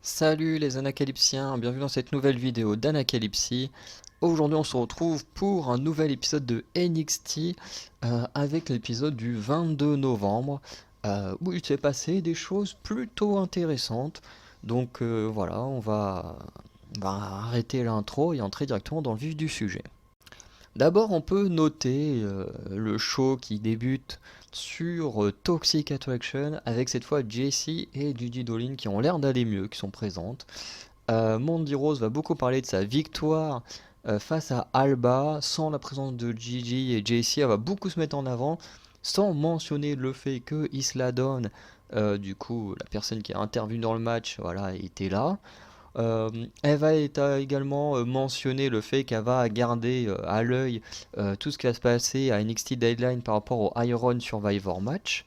Salut les Anacalypsiens, bienvenue dans cette nouvelle vidéo d'Anacalypsie. Aujourd'hui on se retrouve pour un nouvel épisode de NXT avec l'épisode du 22 novembre où il s'est passé des choses plutôt intéressantes. Donc voilà, on va arrêter l'intro et entrer directement dans le vif du sujet. D'abord, on peut noter le show qui débute sur Toxic Attraction avec cette fois Jessie et Gigi Dolin qui ont l'air d'aller mieux, qui sont présentes. Mandy Rose va beaucoup parler de sa victoire face à Alba sans la présence de Gigi et Jessie. Elle va beaucoup se mettre en avant sans mentionner le fait que Isla Dawn, du coup la personne qui a intervenu dans le match, voilà, était là. Elle va également mentionner le fait qu'elle va garder à l'œil tout ce qui va se passer à NXT Deadline par rapport au Iron Survivor match.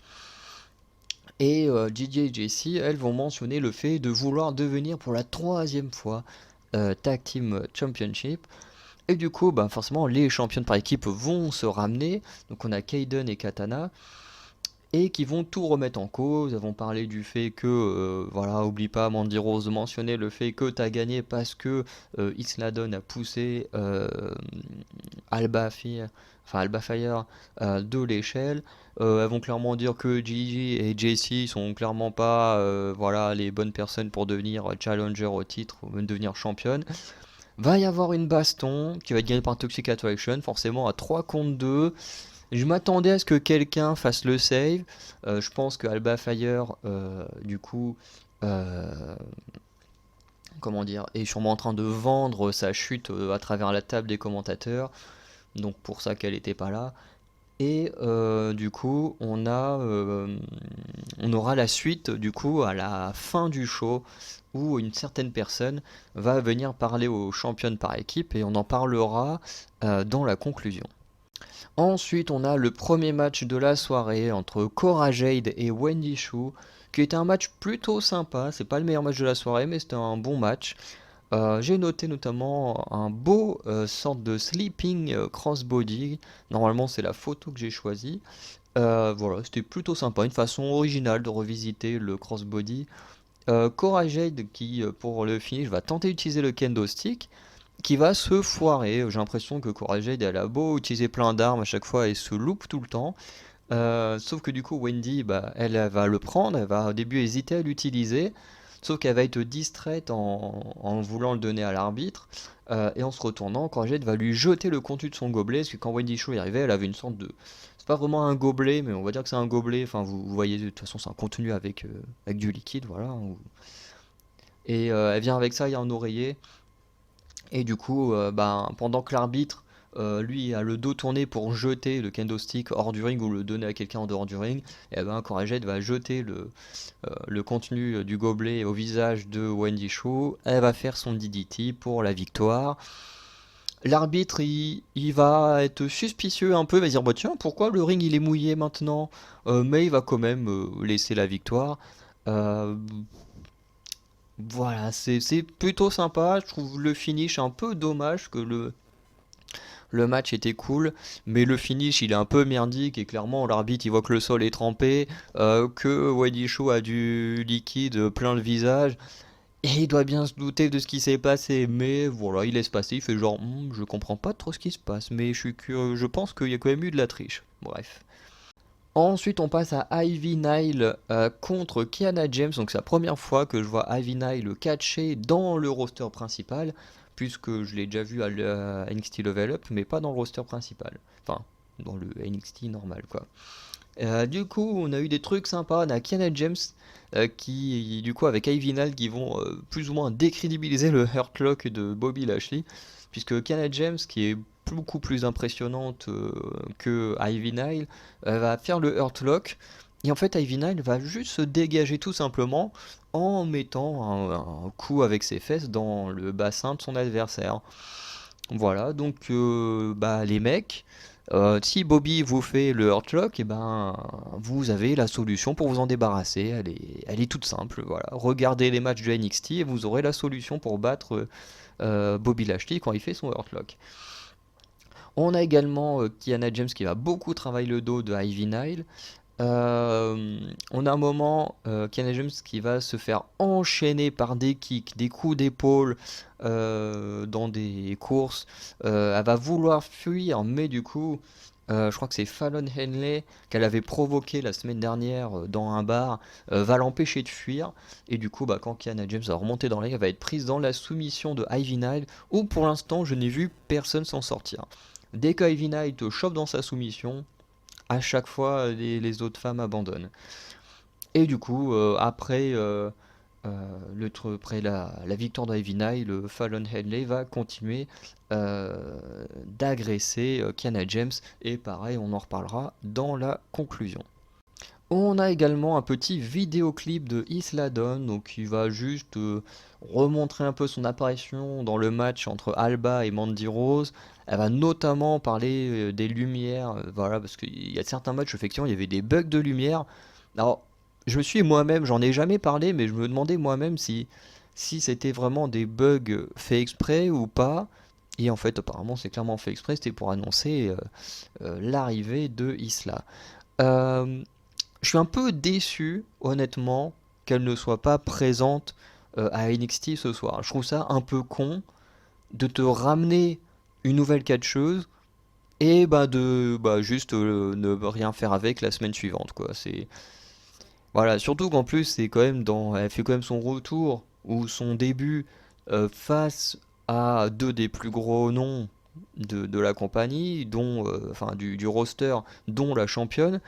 Et Gigi et Jessie, elles vont mentionner le fait de vouloir devenir pour la troisième fois Tag Team Championship. Et du coup, bah, forcément, les championnes par équipe vont se ramener. Donc on a Kaiden et Katana et qui vont tout remettre en cause. Elles vont parler du fait que, voilà, oublie pas Mandy Rose de mentionner le fait que tu as gagné parce que Isla Dawn a poussé Alba Fire, Alba Fire de l'échelle. Elles vont clairement dire que Gigi et JC sont clairement pas voilà, les bonnes personnes pour devenir challenger au titre ou même devenir championne. Va y avoir une baston qui va être gagnée par Toxic Attraction, forcément à 3 contre 2. Je m'attendais à ce que quelqu'un fasse le save. Je pense que Alba Fire, du coup, euh, comment dire, est sûrement en train de vendre sa chute à travers la table des commentateurs. Donc pour ça qu'elle n'était pas là. Et du coup, on aura la suite du coup à la fin du show où une certaine personne va venir parler aux championnes par équipe et on en parlera dans la conclusion. Ensuite, on a le premier match de la soirée entre Cora Jade et Wendy Choo, qui était un match plutôt sympa. C'est pas le meilleur match de la soirée, mais c'était un bon match. J'ai noté notamment un beau sorte de sleeping crossbody. Normalement, c'est la photo que j'ai choisie. Voilà, c'était plutôt sympa, une façon originale de revisiter le crossbody. Cora Jade qui, pour le finish, va tenter d'utiliser le kendo stick qui va se foirer. J'ai l'impression que Cora Jade, elle a beau utiliser plein d'armes à chaque fois, elle se loupe tout le temps. Sauf que du coup, Wendy, bah, elle va le prendre, elle va au début hésiter à l'utiliser. Sauf qu'elle va être distraite en voulant le donner à l'arbitre. Et en se retournant, Cora Jade va lui jeter le contenu de son gobelet. Parce que quand Wendy Choo est arrivée, elle avait une sorte de. C'est pas vraiment un gobelet, mais on va dire que c'est un gobelet. Enfin, vous voyez, de toute façon, c'est un contenu avec du liquide, voilà. Et elle vient avec ça, il y a un oreiller. Et du coup, ben, pendant que l'arbitre, lui, a le dos tourné pour jeter le kendo stick hors du ring ou le donner à quelqu'un en dehors du ring, et ben Cora Jade va jeter le contenu du gobelet au visage de Wendy Choo. Elle va faire son DDT pour la victoire. L'arbitre, il va être suspicieux un peu, il va dire bah tiens, pourquoi le ring il est mouillé maintenant. Mais il va quand même laisser la victoire. Euh, voilà, c'est plutôt sympa. Je trouve le finish un peu dommage que le match était cool, mais le finish il est un peu merdique et clairement l'arbitre il voit que le sol est trempé, que Waddy Shaw a du liquide plein le visage et il doit bien se douter de ce qui s'est passé, mais voilà, il laisse passer, il fait genre je comprends pas trop ce qui se passe, mais je suis curieux, je pense qu'il y a quand même eu de la triche. Bref. Ensuite, on passe à Ivy Nile contre Kiana James. Donc, c'est la première fois que je vois Ivy Nile catcher dans le roster principal, puisque je l'ai déjà vu à NXT Level Up, mais pas dans le roster principal. Enfin, dans le NXT normal, quoi. Du coup, on a eu des trucs sympas. On a Kiana James qui, du coup, avec Ivy Nile, qui vont plus ou moins décrédibiliser le Hurt Lock de Bobby Lashley, puisque Kiana James, qui est beaucoup plus impressionnante que Ivy Nile, va faire le Hurt Lock. Et en fait, Ivy Nile va juste se dégager tout simplement en mettant un coup avec ses fesses dans le bassin de son adversaire. Voilà, donc bah, les mecs, si Bobby vous fait le Hurtlock, et ben vous avez la solution pour vous en débarrasser. Elle est toute simple. Voilà, regardez les matchs de NXT et vous aurez la solution pour battre Bobby Lashley quand il fait son Hurtlock. On a également Kiana James qui va beaucoup travailler le dos de Ivy Nile. On a un moment, Kiana James qui va se faire enchaîner par des kicks, des coups d'épaule dans des courses. Elle va vouloir fuir, mais du coup, je crois que c'est Fallon Henley qu'elle avait provoqué la semaine dernière dans un bar, va l'empêcher de fuir. Et du coup, bah, quand Kiana James va remonter dans la ligne, elle va être prise dans la soumission de Ivy Nile, où pour l'instant, je n'ai vu personne s'en sortir. Dès que Ivy Nile te chope dans sa soumission, à chaque fois les autres femmes abandonnent. Et du coup, après la victoire d'Ivy Nile, le Fallon Henley va continuer d'agresser Kiana James. Et pareil, on en reparlera dans la conclusion. On a également un petit vidéoclip de Isla Dawn, donc qui va juste remontrer un peu son apparition dans le match entre Alba et Mandy Rose. Elle va notamment parler des lumières, voilà, parce qu'il y a certains matchs, effectivement, il y avait des bugs de lumière. Alors, je me suis moi-même, j'en ai jamais parlé, mais je me demandais moi-même si c'était vraiment des bugs faits exprès ou pas. Et en fait, apparemment, c'est clairement fait exprès, c'était pour annoncer l'arrivée de Isla. Euh, je suis un peu déçu, honnêtement, qu'elle ne soit pas présente à NXT ce soir. Je trouve ça un peu con de te ramener une nouvelle catcheuse et bah juste ne rien faire avec la semaine suivante quoi. C'est voilà, surtout qu'en plus c'est quand même elle fait quand même son retour ou son début face à deux des plus gros noms de la compagnie, dont enfin du roster, dont la championne.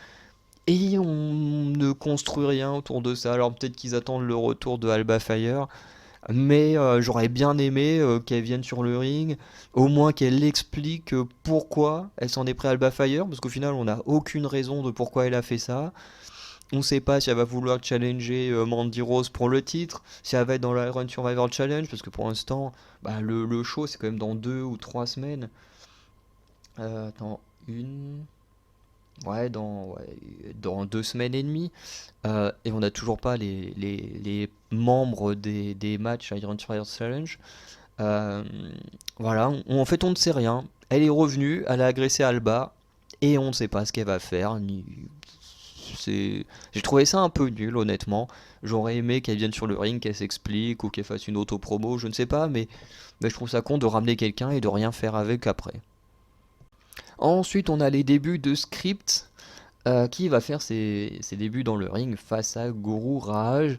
Et on ne construit rien autour de ça. Alors peut-être qu'ils attendent le retour de Alba Fire, mais j'aurais bien aimé qu'elle vienne sur le ring, au moins qu'elle explique pourquoi elle s'en est pris à Alba Fire, parce qu'au final on n'a aucune raison de pourquoi elle a fait ça. On ne sait pas si elle va vouloir challenger Mandy Rose pour le titre, si elle va être dans la Run Survivor Challenge, parce que pour l'instant, bah, le show c'est quand même dans 2 ou 3 semaines. Attends, une... Ouais, dans 2 semaines et demie. Et on n'a toujours pas les membres des matchs à Iron Fire Challenge. Euh, voilà, en fait, on ne sait rien. Elle est revenue, elle a agressé Alba, et on ne sait pas ce qu'elle va faire. J'ai trouvé ça un peu nul, honnêtement. J'aurais aimé qu'elle vienne sur le ring, qu'elle s'explique, ou qu'elle fasse une auto-promo, je ne sais pas, mais je trouve ça con de ramener quelqu'un et de rien faire avec après. Ensuite, on a les débuts de Script qui va faire ses débuts dans le ring face à Guru Raj.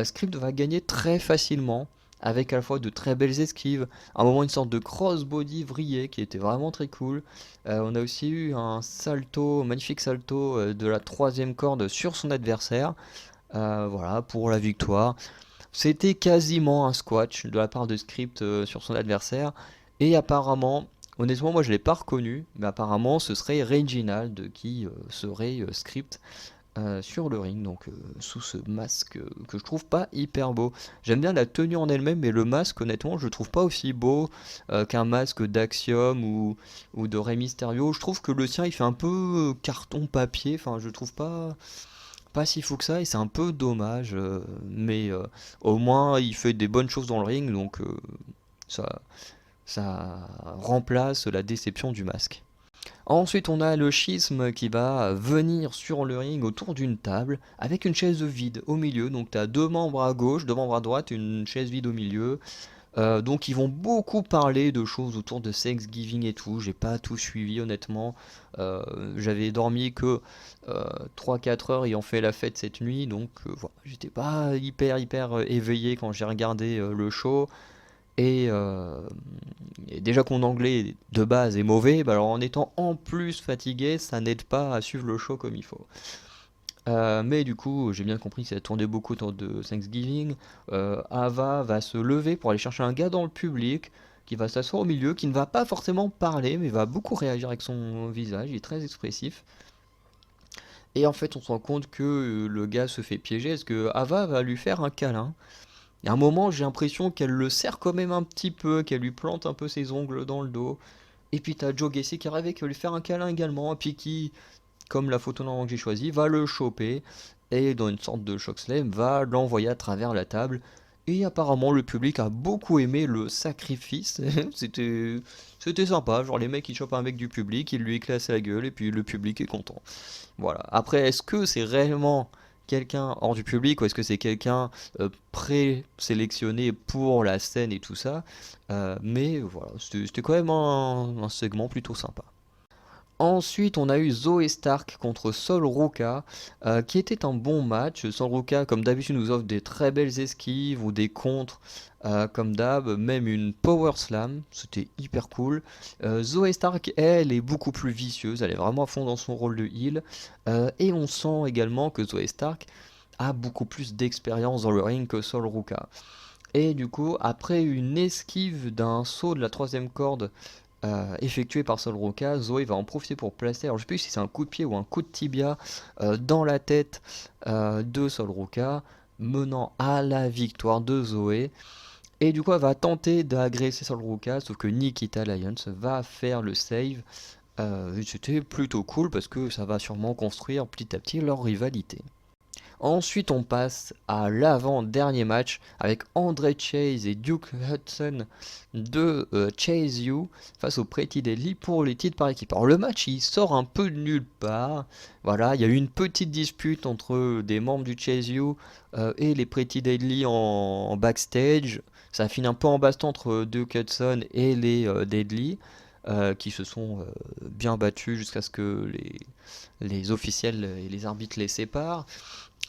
Script va gagner très facilement avec à la fois de très belles esquives, à un moment une sorte de crossbody vrillé qui était vraiment très cool. On a aussi eu un salto, magnifique salto de la troisième corde sur son adversaire. Voilà pour la victoire. C'était quasiment un squash de la part de Script sur son adversaire. Et apparemment, honnêtement, moi je l'ai pas reconnu, mais apparemment ce serait Reginald qui serait Script sur le ring, donc sous ce masque que je trouve pas hyper beau. J'aime bien la tenue en elle-même, mais le masque, honnêtement, je le trouve pas aussi beau qu'un masque d'Axiom ou de Rey Mysterio. Je trouve que le sien il fait un peu carton-papier, enfin je trouve pas si fou que ça, et c'est un peu dommage, mais au moins il fait des bonnes choses dans le ring, donc ça, ça remplace la déception du masque. Ensuite, on a le schisme qui va venir sur le ring autour d'une table avec une chaise vide au milieu. Donc, tu as 2 membres à gauche, 2 membres à droite, une chaise vide au milieu. Donc, ils vont beaucoup parler de choses autour de Thanksgiving et tout. J'ai pas tout suivi, honnêtement. J'avais dormi que 3-4 heures ayant fait la fête cette nuit. Donc, voilà, j'étais pas hyper éveillé quand j'ai regardé le show. Et, euh, et déjà que mon anglais de base est mauvais, bah alors en étant en plus fatigué, ça n'aide pas à suivre le show comme il faut. Mais du coup, j'ai bien compris que ça tournait beaucoup autour de Thanksgiving. Ava va se lever pour aller chercher un gars dans le public qui va s'asseoir au milieu, qui ne va pas forcément parler, mais va beaucoup réagir avec son visage, il est très expressif. Et en fait, on se rend compte que le gars se fait piéger, parce que Ava va lui faire un câlin. Et à un moment, j'ai l'impression qu'elle le serre quand même un petit peu, qu'elle lui plante un peu ses ongles dans le dos. Et puis t'as Joe Gacy qui arrive et qui va lui faire un câlin également, et puis qui, comme la photo normalement que j'ai choisie, va le choper, et dans une sorte de chokeslam, va l'envoyer à travers la table. Et apparemment le public a beaucoup aimé le sacrifice. C'était sympa, genre les mecs ils chopent un mec du public, ils lui éclatent la gueule et puis le public est content. Voilà. Après, est-ce que c'est réellement quelqu'un hors du public ou est-ce que c'est quelqu'un pré-sélectionné pour la scène et tout ça? Mais voilà, c'était quand même un segment plutôt sympa. Ensuite, on a eu Zoe Stark contre Sol Ruka, qui était un bon match. Sol Ruka, comme d'habitude, nous offre des très belles esquives ou des contres, comme d'hab, même une Power Slam. C'était hyper cool. Zoe Stark, elle, est beaucoup plus vicieuse. Elle est vraiment à fond dans son rôle de heal. Et on sent également que Zoe Stark a beaucoup plus d'expérience dans le ring que Sol Ruka. Et du coup, après une esquive d'un saut de la troisième corde effectué par Sol Ruka, Zoé va en profiter pour placer, alors je sais plus si c'est un coup de pied ou un coup de tibia dans la tête de Sol Ruka, menant à la victoire de Zoé. Et du coup, elle va tenter d'agresser Sol Ruka, sauf que Nikita Lyons va faire le save. Et c'était plutôt cool parce que ça va sûrement construire petit à petit leur rivalité. Ensuite, on passe à l'avant-dernier match avec Andre Chase et Duke Hudson de Chase You face au Pretty Deadly pour les titres par équipe. Alors le match, il sort un peu de nulle part. Voilà, il y a eu une petite dispute entre des membres du Chase You et les Pretty Deadly en backstage. Ça a fini un peu en baston entre Duke Hudson et les Deadly. Qui se sont bien battus jusqu'à ce que les officiels et les arbitres les séparent.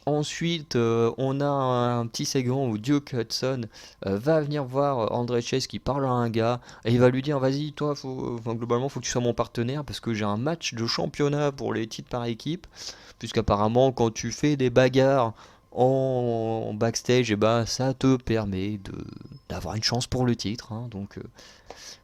Ensuite, on a un petit segment où Duke Hudson va venir voir André Chase qui parle à un gars et il va lui dire vas-y toi globalement faut que tu sois mon partenaire parce que j'ai un match de championnat pour les titres par équipe puisqu'apparemment quand tu fais des bagarres en backstage et ben ça te permet d'avoir une chance pour le titre hein. Donc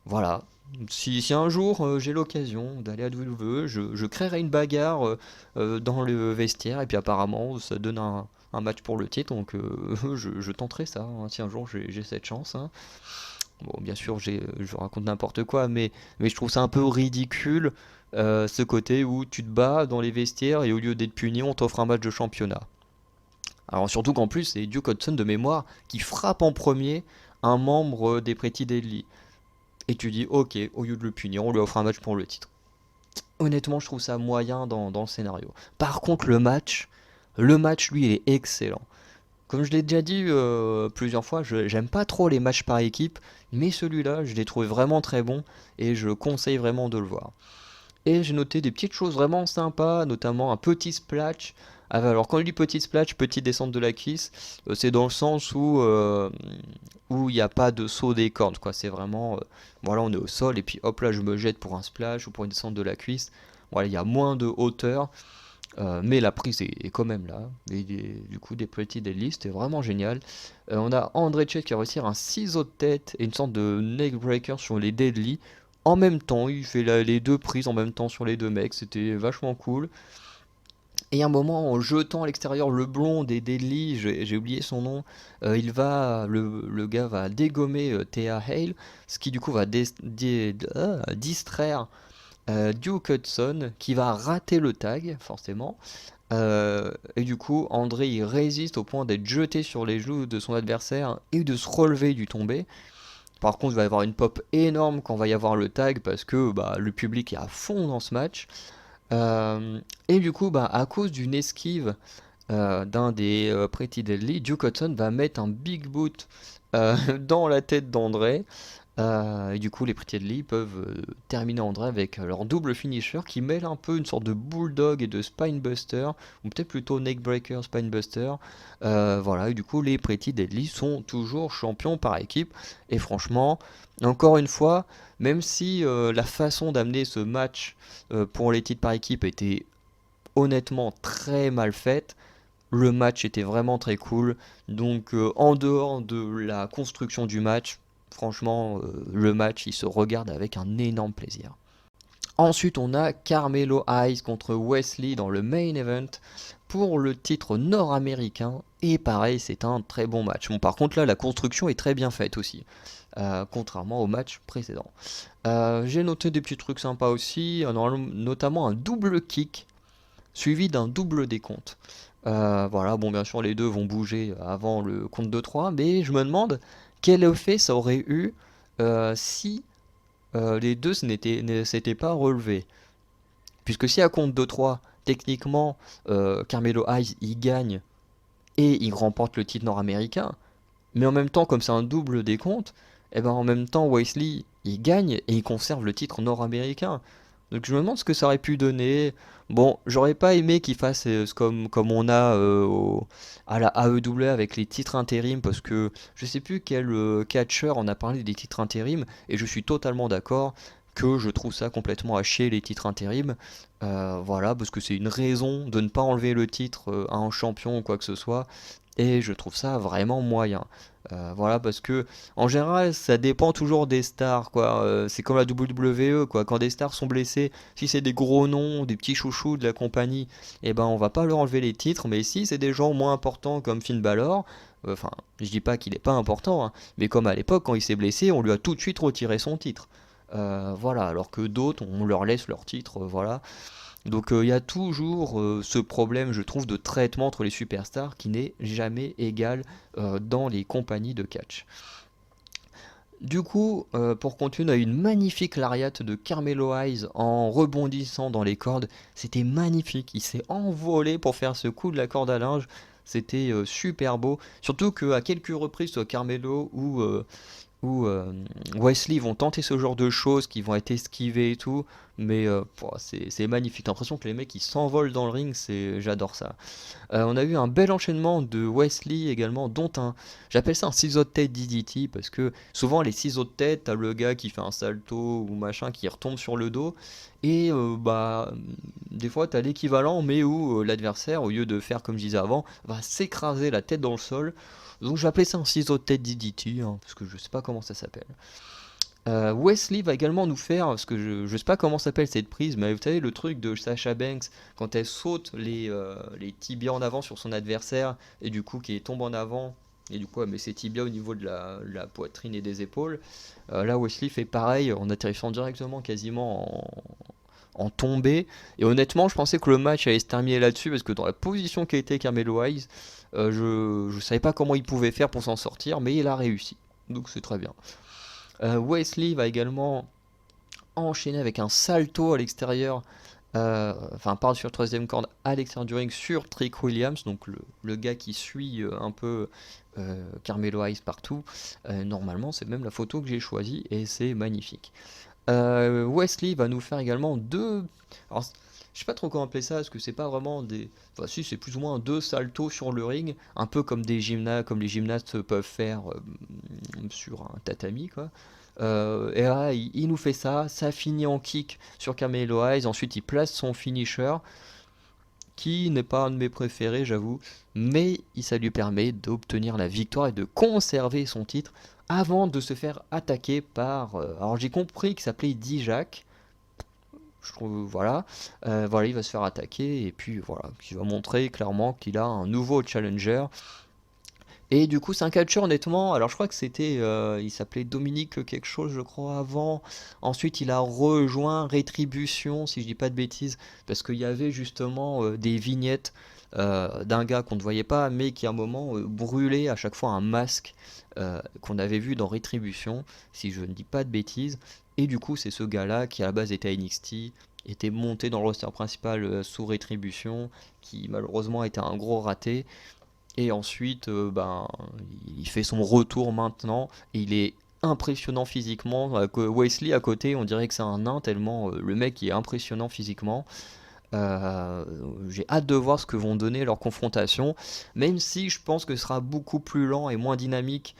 voilà. Si un jour j'ai l'occasion d'aller à WWE, je créerai une bagarre dans le vestiaire et puis apparemment ça donne un match pour le titre donc je tenterai ça hein, si un jour j'ai cette chance. Hein. Bon, bien sûr, je raconte n'importe quoi, mais je trouve ça un peu ridicule ce côté où tu te bats dans les vestiaires et au lieu d'être puni, on t'offre un match de championnat. Alors surtout qu'en plus, c'est Duke Hudson de mémoire qui frappe en premier un membre des Pretty Deadly. Et tu dis, ok, au lieu de le punir, on lui offre un match pour le titre. Honnêtement, je trouve ça moyen dans le scénario. Par contre, le match, lui, il est excellent. Comme je l'ai déjà dit plusieurs fois, j'aime pas trop les matchs par équipe, mais celui-là, je l'ai trouvé vraiment très bon et je conseille vraiment de le voir. Et j'ai noté des petites choses vraiment sympas, notamment un petit splash. Alors quand je dis petit splash, petite descente de la cuisse, c'est dans le sens où il n'y a pas de saut des cordes, quoi. C'est vraiment, voilà, on est au sol et puis hop là, je me jette pour un splash ou pour une descente de la cuisse. Voilà, il y a moins de hauteur, mais la prise est quand même là. Et du coup, des petits deadlifts, c'était vraiment génial. On a André Chet qui a réussi un ciseau de tête et une sorte de neck breaker sur les deadlifts. En même temps, il fait les deux prises en même temps sur les deux mecs, c'était vachement cool. Et à un moment, en jetant à l'extérieur le blond des Deadly, j'ai oublié son nom, le gars va dégommer Thea Hale, ce qui du coup va distraire Duke Hudson, qui va rater le tag, forcément. Et du coup, André il résiste au point d'être jeté sur les joues de son adversaire et de se relever du tombé. Par contre, il va y avoir une pop énorme quand va y avoir le tag parce que bah, le public est à fond dans ce match. Et du coup, bah, à cause d'une esquive d'un des Pretty Deadly, Duke Hudson va mettre un big boot dans la tête d'André. Et du coup, les Pretty Deadly peuvent terminer André avec leur double finisher qui mêle un peu une sorte de bulldog et de spinebuster, ou peut-être plutôt neckbreaker, spinebuster. Voilà, et du coup, les Pretty Deadly sont toujours champions par équipe. Et franchement, encore une fois, même si la façon d'amener ce match pour les titres par équipe était honnêtement très mal faite, le match était vraiment très cool. Donc en dehors de la construction du match, franchement, le match il se regarde avec un énorme plaisir. Ensuite, on a Carmelo Hayes contre Wesley dans le main event pour le titre nord-américain. Et pareil, c'est un très bon match. Bon, par contre, là, la construction est très bien faite aussi, contrairement au match précédent. J'ai noté des petits trucs sympas aussi, notamment un double kick suivi d'un double décompte. Voilà, bon, bien sûr, les deux vont bouger avant le compte de 3, mais je me demande quel effet ça aurait eu si les deux ne s'étaient pas relevés. Puisque si à compte de 3, techniquement, Carmelo Hayes, il gagne et il remporte le titre nord-américain, mais en même temps, comme c'est un double décompte, et ben en même temps, Wesley, il gagne et il conserve le titre nord-américain. Donc je me demande ce que ça aurait pu donner. Bon, j'aurais pas aimé qu'il fasse comme on a à la AEW avec les titres intérim, parce que je sais plus quel catcheur en a parlé des titres intérim, et je suis totalement d'accord que je trouve ça complètement à chier les titres intérim. Voilà, parce que c'est une raison de ne pas enlever le titre à un champion ou quoi que ce soit. Et je trouve ça vraiment moyen. Voilà, parce que en général, ça dépend toujours des stars, quoi. C'est comme la WWE, quoi. Quand des stars sont blessées, si c'est des gros noms, des petits chouchous de la compagnie, eh ben on va pas leur enlever les titres. Mais si c'est des gens moins importants comme Finn Balor, enfin, je dis pas qu'il est pas important, hein, mais comme à l'époque, quand il s'est blessé, on lui a tout de suite retiré son titre. Voilà, alors que d'autres, on leur laisse leur titre, voilà. Donc il y a toujours ce problème, je trouve, de traitement entre les superstars qui n'est jamais égal dans les compagnies de catch. Du coup, pour continuer, on a eu une magnifique lariat de Carmelo Hayes en rebondissant dans les cordes. C'était magnifique. Il s'est envolé pour faire ce coup de la corde à linge. C'était super beau. Surtout qu'à quelques reprises, soit Carmelo ou Wesley vont tenter ce genre de choses qui vont être esquivées et tout, mais c'est magnifique. T'as l'impression que les mecs ils s'envolent dans le ring, j'adore ça. On a eu un bel enchaînement de Wesley également, dont j'appelle ça un ciseau de tête DDT, parce que souvent les ciseaux de tête, t'as le gars qui fait un salto ou machin qui retombe sur le dos, et des fois t'as l'équivalent, mais où l'adversaire, au lieu de faire comme je disais avant, va s'écraser la tête dans le sol. Donc je vais appeler ça un ciseau de tête DDT, hein, parce que je sais pas comment ça s'appelle. Wesley va également nous faire, parce que je sais pas comment s'appelle cette prise, mais vous savez le truc de Sasha Banks, quand elle saute les tibias en avant sur son adversaire, et du coup qui tombe en avant, et du coup elle met ses tibias au niveau de la poitrine et des épaules. Là Wesley fait pareil en atterrissant directement quasiment en tombée. Et honnêtement je pensais que le match allait se terminer là-dessus, parce que dans la position qu'a été Carmelo Hayes, je savais pas comment il pouvait faire pour s'en sortir, mais il a réussi. Donc c'est très bien. Wesley va également enchaîner avec un salto à l'extérieur, enfin par-dessus la troisième corde à l'extérieur du ring sur Trick Williams, donc le gars qui suit un peu Carmelo Hayes partout. Normalement c'est même la photo que j'ai choisie et c'est magnifique. Wesley va nous faire également deux... Alors, je sais pas trop comment appeler ça, parce que c'est pas vraiment des... Enfin si, c'est plus ou moins deux saltos sur le ring, un peu comme comme les gymnastes peuvent faire sur un tatami, quoi. Et là, il nous fait ça, ça finit en kick sur Carmelo Hayes, ensuite il place son finisher, qui n'est pas un de mes préférés, j'avoue, mais ça lui permet d'obtenir la victoire et de conserver son titre avant de se faire attaquer par... alors j'ai compris qu'il s'appelait Dijak, je trouve, voilà. Voilà, il va se faire attaquer et puis voilà, il va montrer clairement qu'il a un nouveau challenger. Et du coup, c'est un catcheur, honnêtement. Alors, je crois que c'était. Il s'appelait Dominique quelque chose, je crois, avant. Ensuite, il a rejoint Rétribution, si je dis pas de bêtises. Parce qu'il y avait justement des vignettes d'un gars qu'on ne voyait pas, mais qui à un moment brûlait à chaque fois un masque qu'on avait vu dans Rétribution, si je ne dis pas de bêtises. Et du coup, c'est ce gars-là qui à la base était à NXT, était monté dans le roster principal sous Rétribution, qui malheureusement était un gros raté. Et ensuite, il fait son retour maintenant. Et il est impressionnant physiquement. Wesley à côté, on dirait que c'est un nain tellement le mec est impressionnant physiquement. Euh, j'ai hâte de voir ce que vont donner leurs confrontations, même si je pense que ce sera beaucoup plus lent et moins dynamique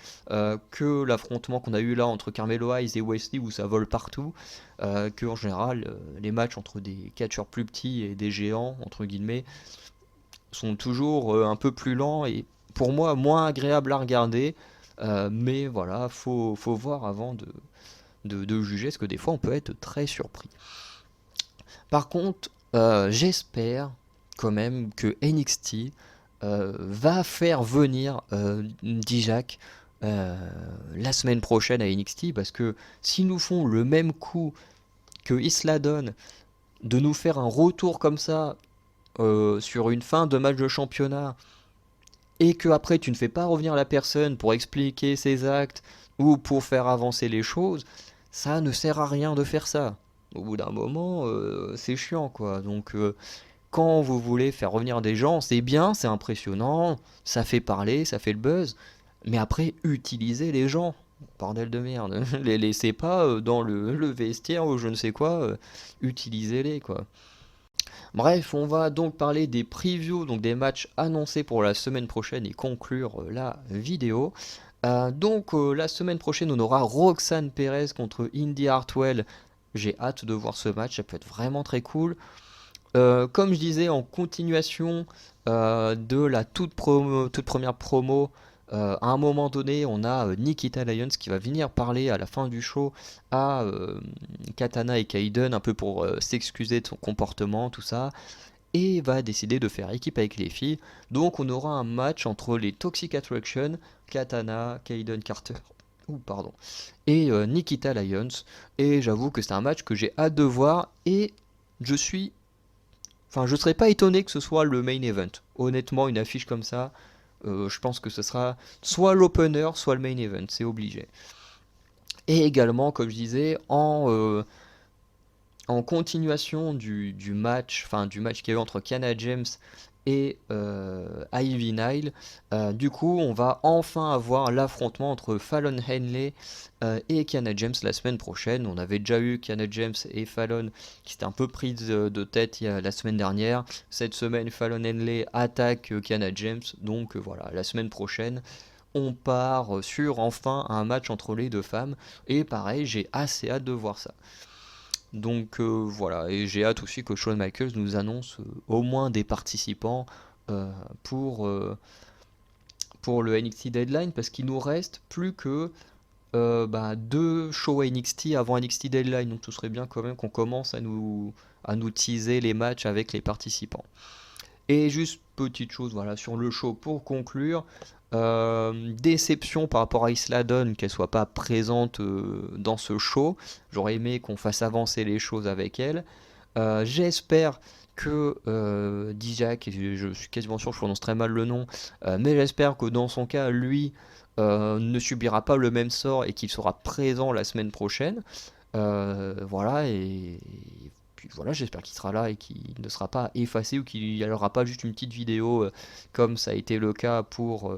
que l'affrontement qu'on a eu là entre Carmelo Hayes et Wesley où ça vole partout, que en général les matchs entre des catcheurs plus petits et des géants entre guillemets sont toujours un peu plus lents et pour moi moins agréables à regarder. Mais voilà, faut voir avant de juger, parce que des fois on peut être très surpris. Par contre, j'espère quand même que NXT va faire venir Dijak la semaine prochaine à NXT, parce que s'ils nous font le même coup que Isla donne, de nous faire un retour comme ça sur une fin de match de championnat et que après tu ne fais pas revenir la personne pour expliquer ses actes ou pour faire avancer les choses, ça ne sert à rien de faire ça. Au bout d'un moment, c'est chiant quoi. Donc quand vous voulez faire revenir des gens, c'est bien, c'est impressionnant, ça fait parler, ça fait le buzz, mais après utilisez les gens. Bordel de merde, les laissez pas dans le vestiaire ou je ne sais quoi, utilisez-les quoi. Bref, on va donc parler des previews, donc des matchs annoncés pour la semaine prochaine et conclure la vidéo. La semaine prochaine, on aura Roxane Perez contre Indy Hartwell. J'ai hâte de voir ce match, ça peut être vraiment très cool. Comme je disais, en continuation de la toute première promo, à un moment donné, on a Nikita Lyons qui va venir parler à la fin du show à Katana et Kaiden, un peu pour s'excuser de son comportement, tout ça, et va décider de faire équipe avec les filles. Donc on aura un match entre les Toxic Attraction, Katana, Kaiden Carter, et Nikita Lyons. Et j'avoue que c'est un match que j'ai hâte de voir et je suis je serais pas étonné que ce soit le main event. Honnêtement, une affiche comme ça, je pense que ce sera soit l'opener, soit le main event, c'est obligé. Et également, comme je disais, en continuation du match qu'il y a eu entre Kiana James et Ivy Nile, du coup, on va enfin avoir l'affrontement entre Fallon Henley et Kiana James la semaine prochaine. On avait déjà eu Kiana James et Fallon qui s'étaient un peu pris de tête la semaine dernière. Cette semaine, Fallon Henley attaque Kiana James. Donc voilà, la semaine prochaine, on part sur enfin un match entre les deux femmes. Et pareil, j'ai assez hâte de voir ça. Donc voilà, et j'ai hâte aussi que Shawn Michaels nous annonce au moins des participants euh, pour, euh, pour le NXT Deadline, parce qu'il nous reste plus que deux shows NXT avant NXT Deadline, donc ce serait bien quand même qu'on commence à nous teaser les matchs avec les participants. Et juste petite chose voilà, sur le show pour conclure. Déception par rapport à Isla Dawn qu'elle soit pas présente dans ce show. J'aurais aimé qu'on fasse avancer les choses avec elle. J'espère que Dijak, et je suis quasiment sûr que je prononce très mal le nom, mais j'espère que dans son cas, lui ne subira pas le même sort et qu'il sera présent la semaine prochaine. Voilà, et puis voilà, j'espère qu'il sera là et qu'il ne sera pas effacé ou qu'il n'y aura pas juste une petite vidéo comme ça a été le cas pour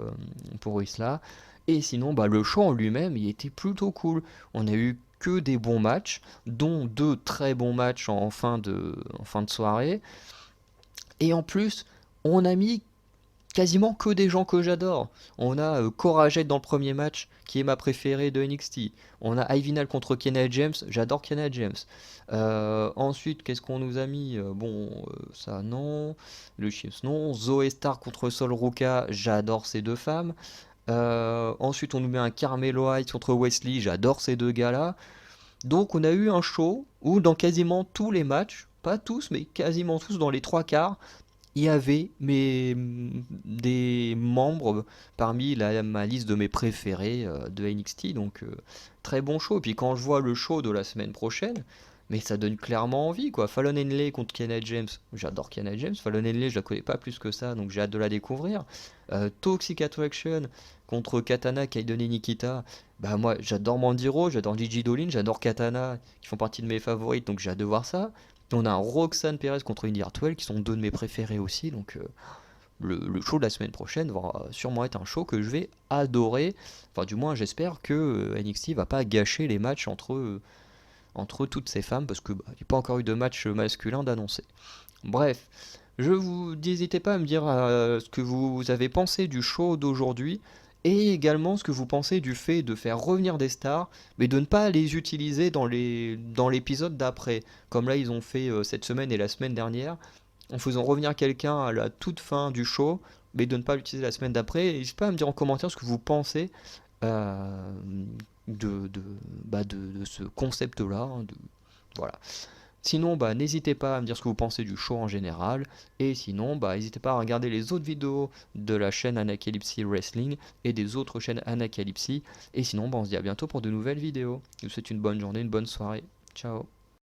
Isla. Et sinon, le show en lui-même, il était plutôt cool. On a eu que des bons matchs, dont deux très bons matchs en fin de soirée. Et en plus, on a mis quasiment que des gens que j'adore. On a Cora Jade dans le premier match, qui est ma préférée de NXT. On a Ivinal contre Kenna James, j'adore Kenna James. Ensuite, qu'est-ce qu'on nous a mis ça non. Le Chiefs non. Zoé Stark contre Sol Ruka, j'adore ces deux femmes. Ensuite, on nous met un Carmelo Hayes contre Wesley, j'adore ces deux gars-là. Donc, on a eu un show où, dans quasiment tous les matchs, pas tous, mais quasiment tous, dans les trois quarts, il y avait des membres parmi ma liste de mes préférés de NXT, donc très bon show. Et puis quand je vois le show de la semaine prochaine, mais ça donne clairement envie quoi. Fallon Henley contre Kiana James, j'adore Kiana James. Fallon Henley, je la connais pas plus que ça, donc j'ai hâte de la découvrir. Toxic Attraction contre Katana, Kaiden et Nikita. Bah moi j'adore Mandiro, j'adore Gigi Dolin, j'adore Katana, qui font partie de mes favorites, donc j'ai hâte de voir ça. On a un Roxanne Perez contre Indy Hartwell qui sont deux de mes préférés aussi. Donc le show de la semaine prochaine va sûrement être un show que je vais adorer. Enfin du moins j'espère que NXT va pas gâcher les matchs entre toutes ces femmes parce que il n'y a pas encore eu de match masculin d'annoncer. Bref, n'hésitez pas à me dire ce que vous avez pensé du show d'aujourd'hui et également ce que vous pensez du fait de faire revenir des stars, mais de ne pas les utiliser dans l'épisode d'après, comme là ils ont fait cette semaine et la semaine dernière, en faisant revenir quelqu'un à la toute fin du show, mais de ne pas l'utiliser la semaine d'après. N'hésitez pas à me dire en commentaire ce que vous pensez euh, de ce concept-là. Voilà. Sinon, n'hésitez pas à me dire ce que vous pensez du show en général. Et sinon, n'hésitez pas à regarder les autres vidéos de la chaîne Anacalypsy Wrestling et des autres chaînes Anacalypsy. Et sinon, on se dit à bientôt pour de nouvelles vidéos. Je vous souhaite une bonne journée, une bonne soirée. Ciao.